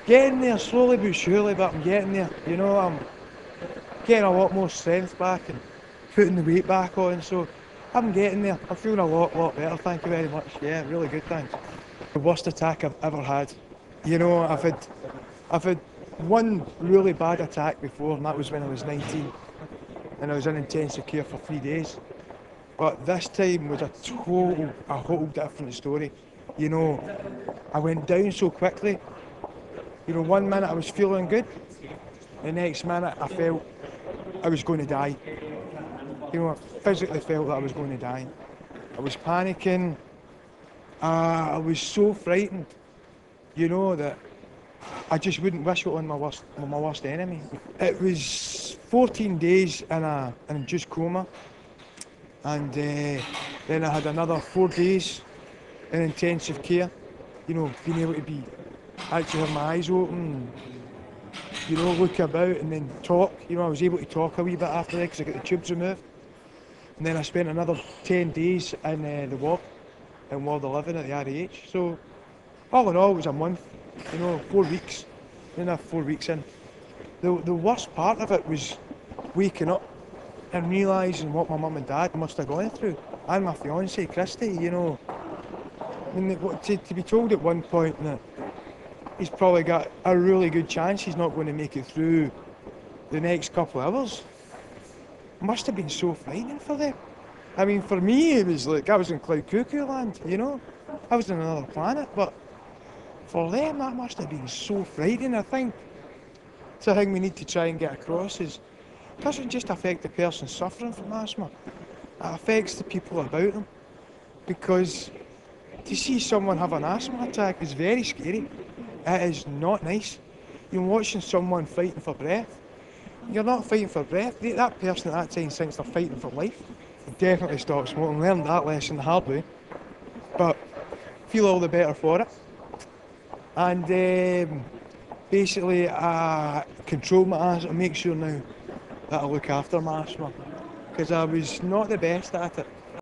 getting there slowly but surely, but I'm getting there. You know, I'm getting a lot more strength back and putting the weight back on, so I'm getting there. I'm feeling a lot better, thank you very much. Yeah, really good, thanks. The worst attack I've ever had. You know, I've had one really bad attack before, and that was when I was 19, and I was in intensive care for 3 days. But this time was a whole different story. You know, I went down so quickly. You know, one minute I was feeling good, the next minute I felt I was going to die. You know, I physically felt that I was going to die. I was panicking. I was so frightened, you know, that I just wouldn't wish it on my worst enemy. It was 14 days in a induced coma, and then I had another 4 days in intensive care. You know, being able to actually have my eyes open, you know, look about and then talk. You know, I was able to talk a wee bit after that because I got the tubes removed. And then I spent another 10 days in the ward, in Ward 11 at the RAH. So, all in all, it was a month, you know, 4 weeks. Enough 4 weeks in. The worst part of it was waking up and realising what my mum and dad must have gone through. And my fiancée, Christy, you know. I mean, to be told at one point that he's probably got a really good chance he's not going to make it through the next couple of hours. Must have been so frightening for them. I mean, for me, it was like I was in cloud cuckoo land, you know? I was on another planet, but for them, that must have been so frightening. I think it's a thing we need to try and get across is it doesn't just affect the person suffering from asthma, it affects the people about them. Because to see someone have an asthma attack is very scary. It is not nice. You're watching someone fighting for breath. You're not fighting for breath. That person at that time thinks they're fighting for life. Definitely stop smoking. Learned that lesson the hard way. But feel all the better for it. And basically I control my asthma, make sure now that I look after my asthma. Because I was not the best at it.